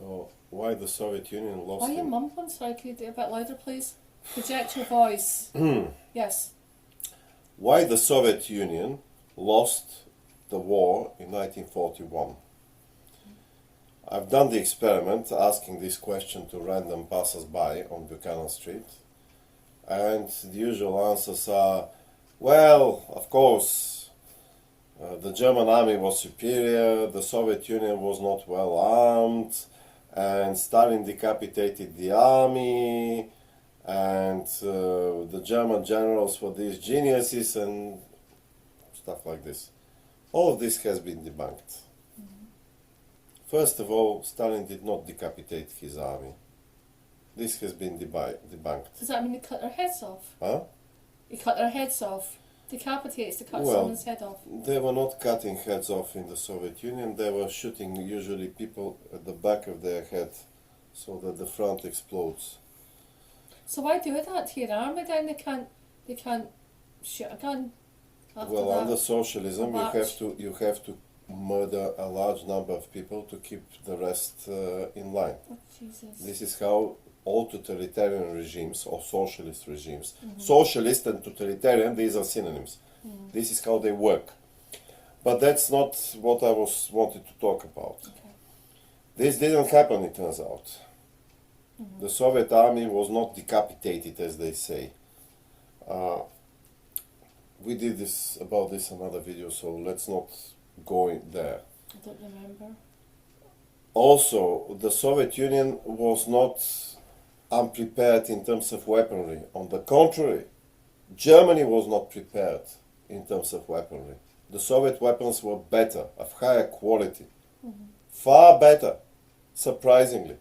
So, why the Soviet Union lost? Why are you mumbling? Sorry, can you do it a bit louder, please? Project your voice. Yes. Why the Soviet Union lost the war in 1941? I've done the experiment asking this question to random passers-by on Buchanan Street, and the usual answers are, well, of course, the German army was superior, the Soviet Union was not well armed, and Stalin decapitated the army, and the German generals were these geniuses, and stuff like this. All of this has been debunked. First of all, Stalin did not decapitate his army. This has been debunked. Does that mean they cut their heads off? Huh? They cut their heads off. Decapitates to cut Well, someone's head off. They were not cutting heads off in the Soviet Union. They were shooting usually people at the back of their head so that the front explodes. So why do that to your army then? They can't shoot a gun after Well, that. under socialism, March. you have to murder a large number of people to keep the rest in line. Oh, Jesus. This is how all totalitarian regimes or socialist regimes, socialist and totalitarian, these are synonyms. This is how they work. But that's not what I wanted to talk about. Okay. This didn't happen, it turns out. The Soviet army was not decapitated, as they say. We did about this another video, so let's not go in there. I don't remember. Also, the Soviet Union was not unprepared in terms of weaponry. On the contrary, Germany was not prepared in terms of weaponry. The Soviet weapons were better, of higher quality, far better, surprisingly.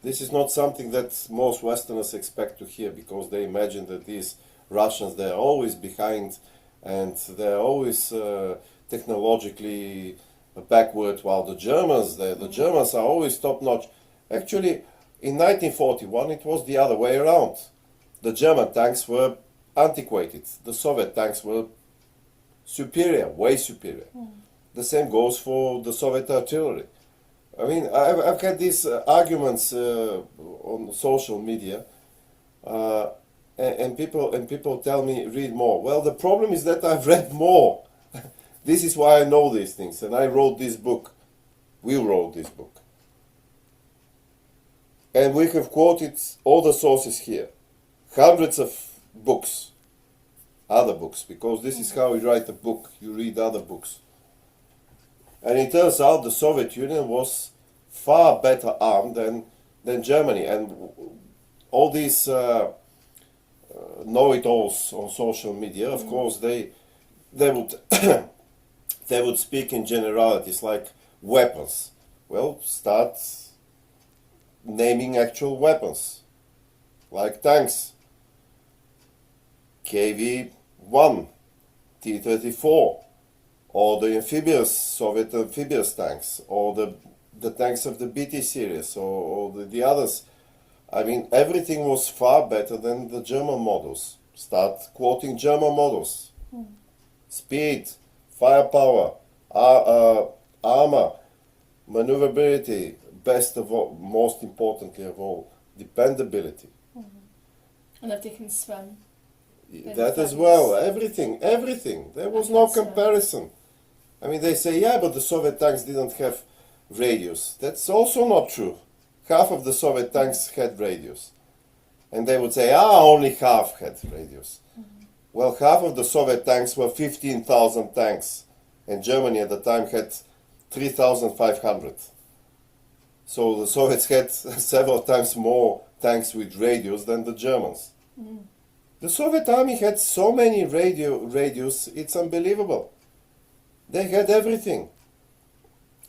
This is not something that most Westerners expect to hear, because they imagine that these Russians, they're always behind and they're always technologically backward, while the Germans are always top-notch. Actually, in 1941 it was the other way around. The German tanks were antiquated. The Soviet tanks were superior, way superior. The same goes for the Soviet artillery. I mean, I've had these arguments on social media, and people tell me, read more. Well, the problem is that I've read more. This is why I know these things, and I wrote this book. We wrote this book. And we have quoted all the sources here. Hundreds of books. Other books, because this is how you write a book. You read other books. And it turns out the Soviet Union was far better armed than Germany. And all these know-it-alls on social media, of course, they would they would speak in generalities like weapons. Well, start naming actual weapons, like tanks, KV-1, T-34, or the Soviet amphibious tanks, or the tanks of the BT series, or the others. I mean, everything was far better than the German models. Start quoting German models. Speed, firepower, armor, maneuverability, best of all, most importantly of all, dependability. And if they can swim. That as well, everything. There was no comparison. I mean, they say, yeah, but the Soviet tanks didn't have radios. That's also not true. Half of the Soviet tanks had radios. And they would say, only half had radios. Well, half of the Soviet tanks were 15,000 tanks. And Germany at the time had 3,500. So the Soviets had several times more tanks with radios than the Germans. The Soviet army had so many radios, it's unbelievable. They had everything.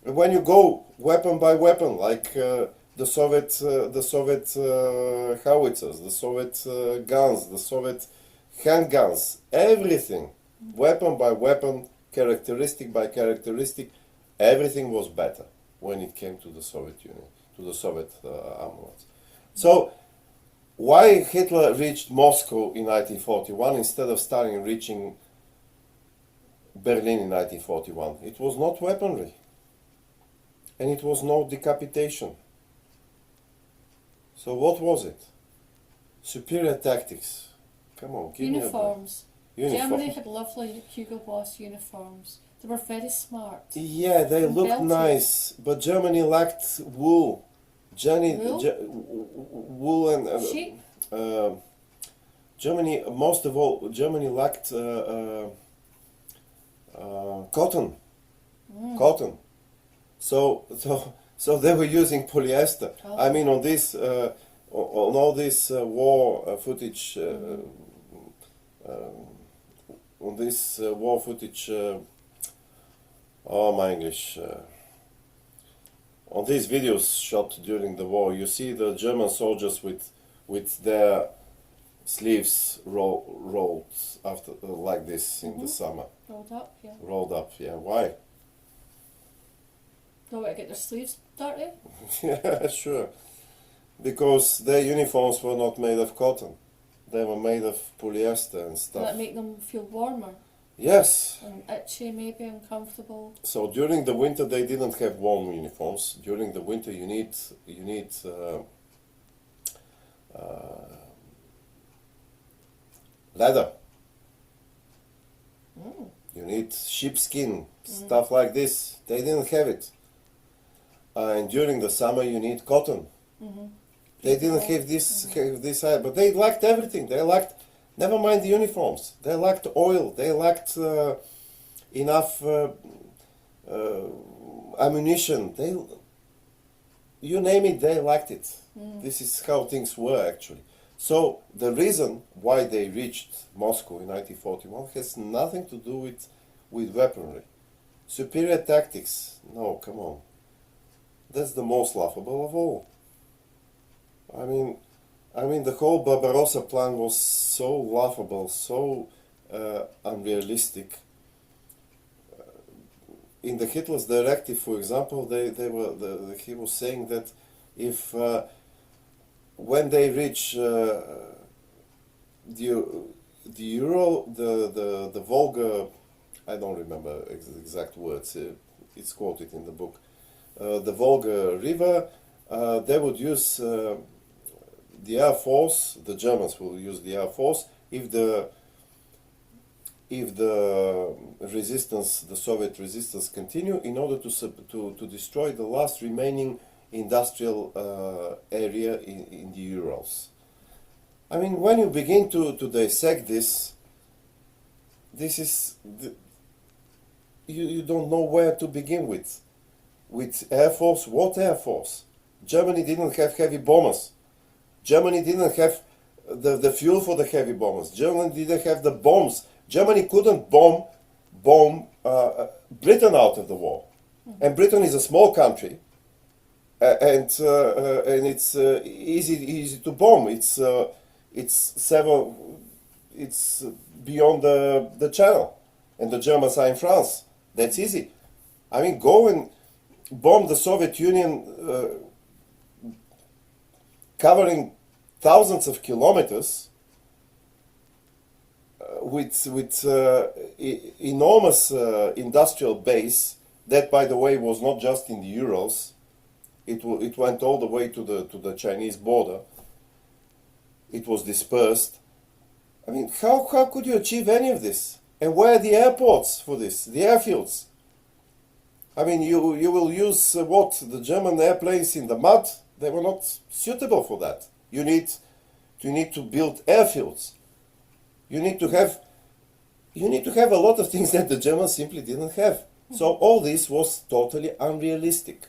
When you go weapon by weapon, like the Soviet howitzers, the Soviet guns, the Soviet handguns, everything, weapon by weapon, characteristic by characteristic, everything was better when it came to the Soviet Union, to the Soviet armaments. So, why Hitler reached Moscow in 1941 instead of Stalin reaching Berlin in 1941? It was not weaponry. And it was no decapitation. So what was it? Superior tactics. Come on, give Uniforms. me a break. Germany had lovely Hugo Boss uniforms. They were very smart. Yeah, they And looked belted. nice, but Germany lacked wool. Wool? Wool and Sheep? Germany, most of all, Germany lacked cotton. Cotton. So they were using polyester. Oh. I mean, on this, on all this war footage, on this war footage. Oh, my English. On these videos shot during the war, you see the German soldiers with their sleeves rolled after like this in the summer. Rolled up, yeah. Rolled up, yeah. Why? Don't want to get their sleeves dirty. Yeah, sure. Because their uniforms were not made of cotton. They were made of polyester and Will stuff. that make them feel warmer Yes. and itchy, maybe uncomfortable? So during the winter they didn't have warm uniforms. During the winter you need leather. Mm. You need sheepskin, stuff like this. They didn't have it. And during the summer you need cotton. Mm-hmm. They didn't have this, but they lacked everything. They lacked, never mind the uniforms. They lacked oil. They lacked enough ammunition. You name it, they lacked it. This is how things were actually. So the reason why they reached Moscow in 1941 has nothing to do with weaponry. Superior tactics. No, come on. That's the most laughable of all. I mean, the whole Barbarossa plan was so laughable, so unrealistic. In the Hitler's directive, for example, he was saying that if when they reach the Ural, the Volga, I don't remember exact words. It's quoted in the book. The Volga River, they would use the Air Force. The Germans will use the Air Force if the resistance, the Soviet resistance, continue in order to destroy the last remaining industrial area in the Urals. I mean, when you begin to dissect this is you don't know where to begin with. With Air Force, what Air Force? Germany didn't have heavy bombers. Germany didn't have the fuel for the heavy bombers. Germany didn't have the bombs. Germany couldn't bomb Britain out of the war. And Britain is a small country, and it's easy to bomb. It's beyond the channel, and the Germans are in France. That's easy. I mean, go and bomb the Soviet Union, covering thousands of kilometers, with enormous industrial base. That, by the way, was not just in the Urals. It went all the way to the Chinese border. It was dispersed. I mean, how could you achieve any of this? And where are the airports for this? The airfields? I mean, you will use the German airplanes in the mud? They were not suitable for that. You need to build airfields. You need to have a lot of things that the Germans simply didn't have. So all this was totally unrealistic.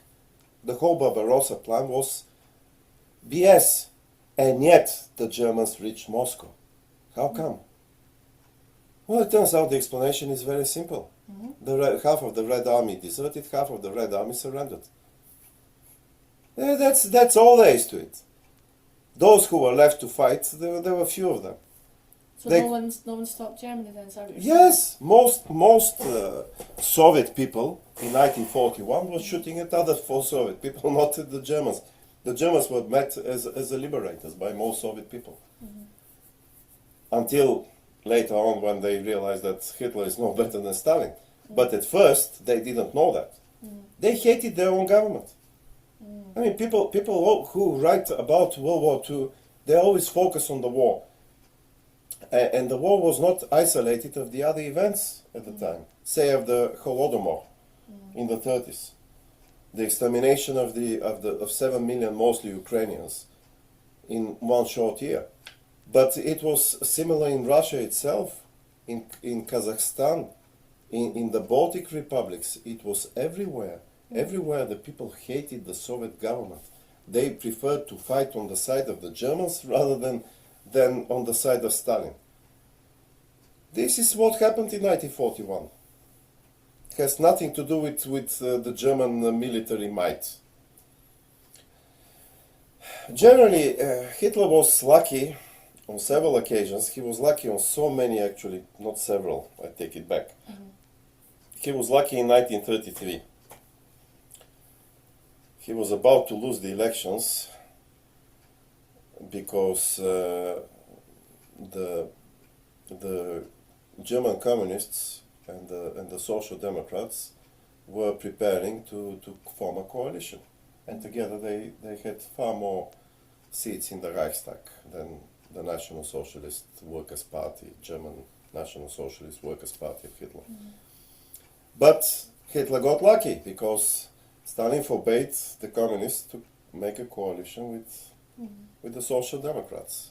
The whole Barbarossa plan was BS, and yet the Germans reached Moscow. How come? Well, it turns out the explanation is very simple. Half of the Red Army deserted, half of the Red Army surrendered. That's all there is to it. Those who were left to fight, there were few of them. So no one stopped Germany then, is that what you're Yes, most Soviet people in 1941 were shooting at other Soviet people, not at the Germans. The Germans were met as the liberators by most Soviet people. Until later on, when they realized that Hitler is no better than Stalin. But at first, they didn't know that. They hated their own government. I mean, people who write about World War II, they always focus on the war. And the war was not isolated of the other events at the time. Say of the Holodomor in the 30s, the extermination of 7 million mostly Ukrainians in one short year. But it was similar in Russia itself, in Kazakhstan, in the Baltic republics. It was everywhere. Everywhere the people hated the Soviet government. They preferred to fight on the side of the Germans rather than on the side of Stalin. This is what happened in 1941. It has nothing to do with the German military might. Generally, Hitler was lucky on several occasions. He was lucky on so many, actually, not several, I take it back. He was lucky in 1933. He was about to lose the elections because the German communists and the Social Democrats were preparing to form a coalition. And together they had far more seats in the Reichstag than the National Socialist Workers' Party, German National Socialist Workers' Party of Hitler. But Hitler got lucky because Stalin forbade the communists to make a coalition with the Social Democrats.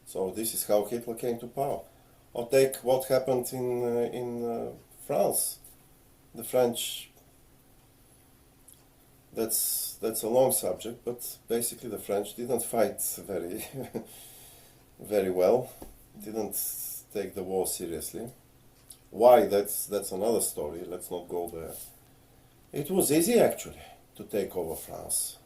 So this is how Hitler came to power. Or take what happened in France. The French, that's a long subject, but basically the French didn't fight very very well, didn't take the war seriously. Why? That's another story. Let's not go there. It was easy actually to take over France.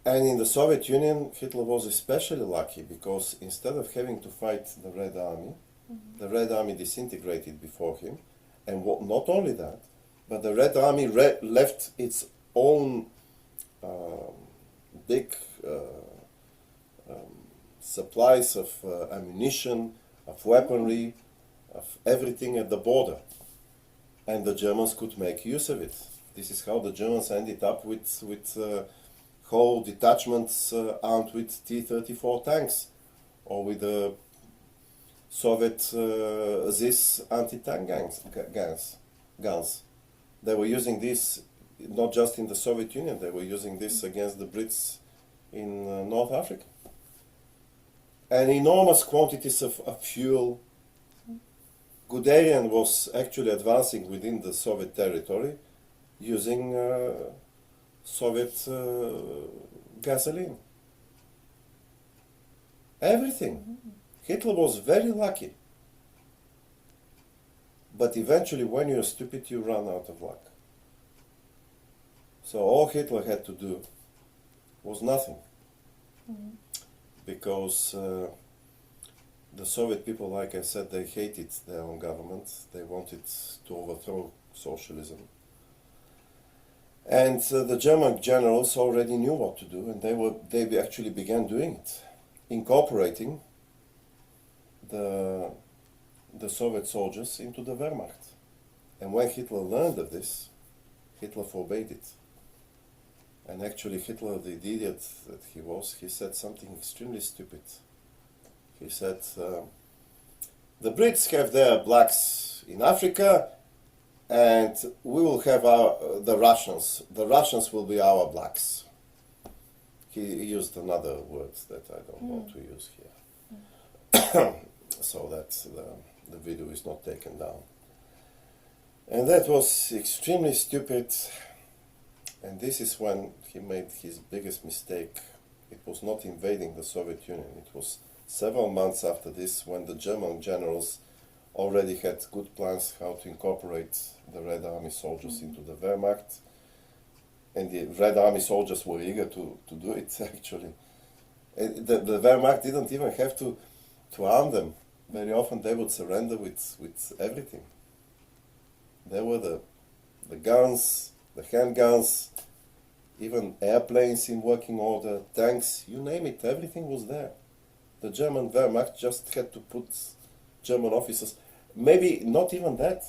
And in the Soviet Union, Hitler was especially lucky because instead of having to fight the Red Army, the Red Army disintegrated before him. And not only that, but the Red Army left its own big supplies of ammunition, of weaponry, of everything at the border. And the Germans could make use of it. This is how the Germans ended up with whole detachments armed with T-34 tanks, or with the Soviet ZIS anti-tank guns. They were using this not just in the Soviet Union, they were using this against the Brits in North Africa. And enormous quantities of fuel. Guderian was actually advancing within the Soviet territory using Soviet gasoline. Everything. Hitler was very lucky. But eventually, when you're stupid, you run out of luck. So all Hitler had to do was nothing. Because the Soviet people, like I said, they hated their own government. They wanted to overthrow socialism. And the German generals already knew what to do, and they actually began doing it, incorporating the Soviet soldiers into the Wehrmacht. And when Hitler learned of this, Hitler forbade it. And actually Hitler, the idiot that he was, he said something extremely stupid. He said, the Brits have their blacks in Africa, and we will have the Russians. The Russians will be our blacks. He used another word that I don't want to use here. So that the video is not taken down. And that was extremely stupid. And this is when he made his biggest mistake. It was not invading the Soviet Union. It was several months after this when the German generals already had good plans how to incorporate the Red Army soldiers into the Wehrmacht. And the Red Army soldiers were eager to do it, actually. The Wehrmacht didn't even have to arm them. Very often they would surrender with everything. There were the guns, the handguns, even airplanes in working order, tanks, you name it, everything was there. The German Wehrmacht just had to put German officers, maybe not even that,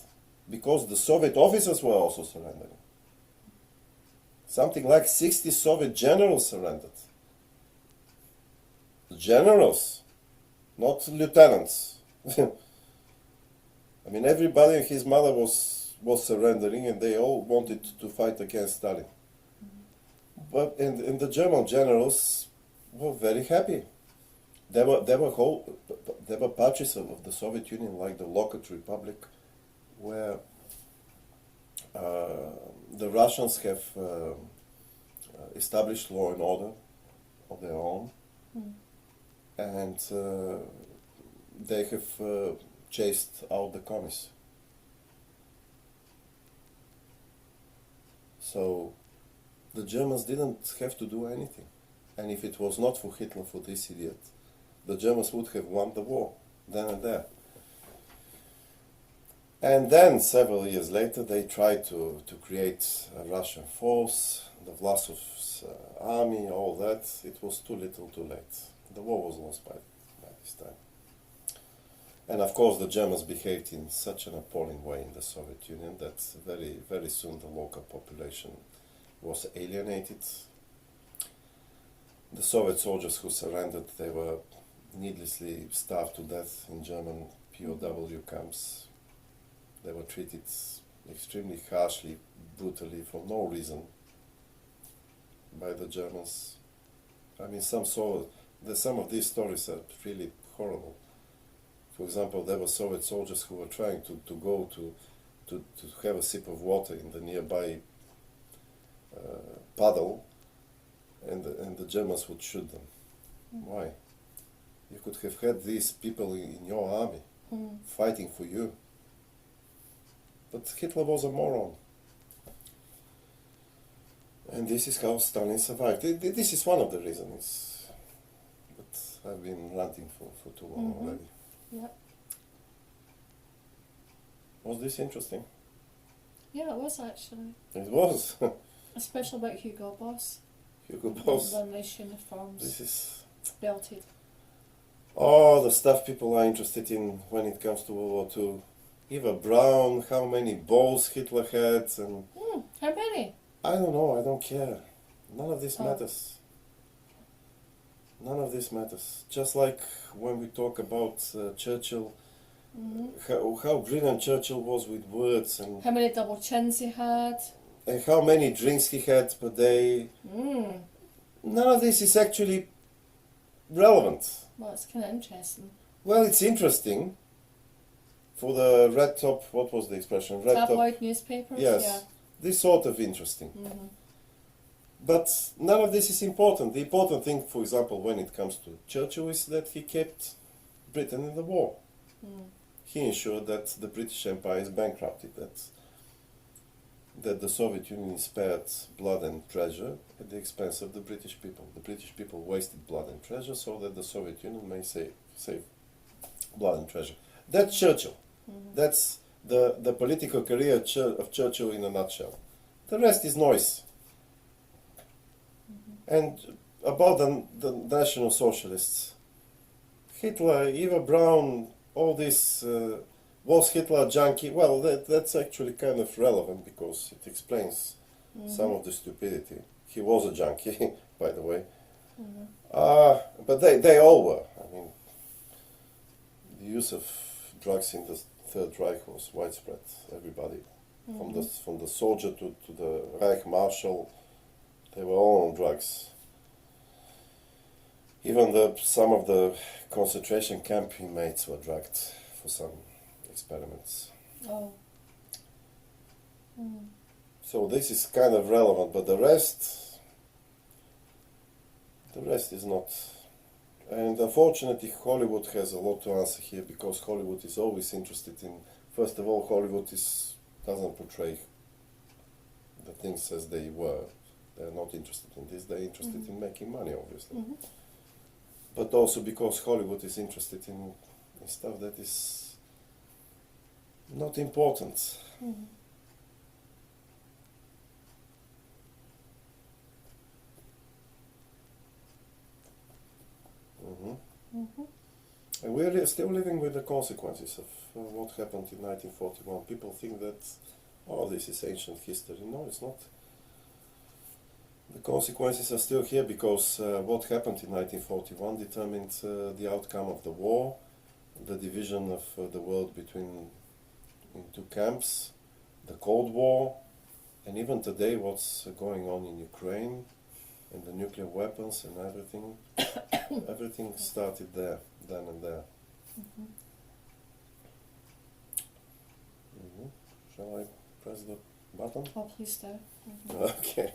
because the Soviet officers were also surrendering. Something like 60 Soviet generals surrendered. Generals, not lieutenants. I mean, everybody and his mother was surrendering, and they all wanted to fight against Stalin. But and the German generals were very happy. There were patches of the Soviet Union, like the Locket Republic, where the Russians have established law and order of their own, and they have chased out the communists. So the Germans didn't have to do anything. And if it was not for Hitler, for this idiot, the Germans would have won the war then and there. And then, several years later, they tried to create a Russian force, the Vlasov's army, all that. It was too little, too late. The war was lost by this time. And of course, the Germans behaved in such an appalling way in the Soviet Union that very, very soon the local population was alienated. The Soviet soldiers who surrendered, they were needlessly starved to death in German POW camps. They were treated extremely harshly, brutally, for no reason by the Germans. I mean, some of these stories are really horrible. For example, there were Soviet soldiers who were trying to go to have a sip of water in the nearby puddle, and the Germans would shoot them. Why? You could have had these people in your army fighting for you. But Hitler was a moron. And this is how Stalin survived. This is one of the reasons. But I've been ranting for too long already. Yep. Was this interesting? Yeah, it was actually. It was. Especially about Hugo Boss. Hugo Boss. The nice uniforms. This is belted. all the stuff people are interested in when it comes to World War II. Eva Braun, how many balls Hitler had, and how many? I don't know, I don't care. None of this Oh. matters. None of this matters. Just like when we talk about Churchill, how brilliant Churchill was with words, and How many double chins he had? how many drinks he had per day. None of this is actually relevant. Well, it's kind of interesting. Well, it's interesting for the red top, what was the expression? Red Tabloid newspapers? Yes, Yeah. this sort of interesting. But none of this is important. The important thing, for example, when it comes to Churchill, is that he kept Britain in the war. He ensured that the British Empire is bankrupted, that the Soviet Union spared blood and treasure at the expense of the British people. The British people wasted blood and treasure so that the Soviet Union may save blood and treasure. That's Churchill. That's the political career of Churchill in a nutshell. The rest is noise. And about the National Socialists, Hitler, Eva Braun, all this, was Hitler a junkie? Well, that's actually kind of relevant because it explains some of the stupidity. He was a junkie, by the way. But they all were. I mean, the use of drugs in the Third Reich was widespread. Everybody, from the soldier to the Reich Marshal, they were all on drugs. Even some of the concentration camp inmates were drugged for some experiments. Oh. So this is kind of relevant, but the rest is not. And unfortunately, Hollywood has a lot to answer here because Hollywood is always interested in. First of all, Hollywood doesn't portray the things as they were. They're not interested in this. They're interested in making money, obviously. But also because Hollywood is interested in stuff that is not important. And we're still living with the consequences of what happened in 1941. People think that, oh, this is ancient history. No, it's not. The consequences are still here because what happened in 1941 determined the outcome of the war, the division of the world in two camps, the Cold War, and even today what's going on in Ukraine and the nuclear weapons and everything. Everything started there, then and there. Shall I press the button? Oh, please do. Okay.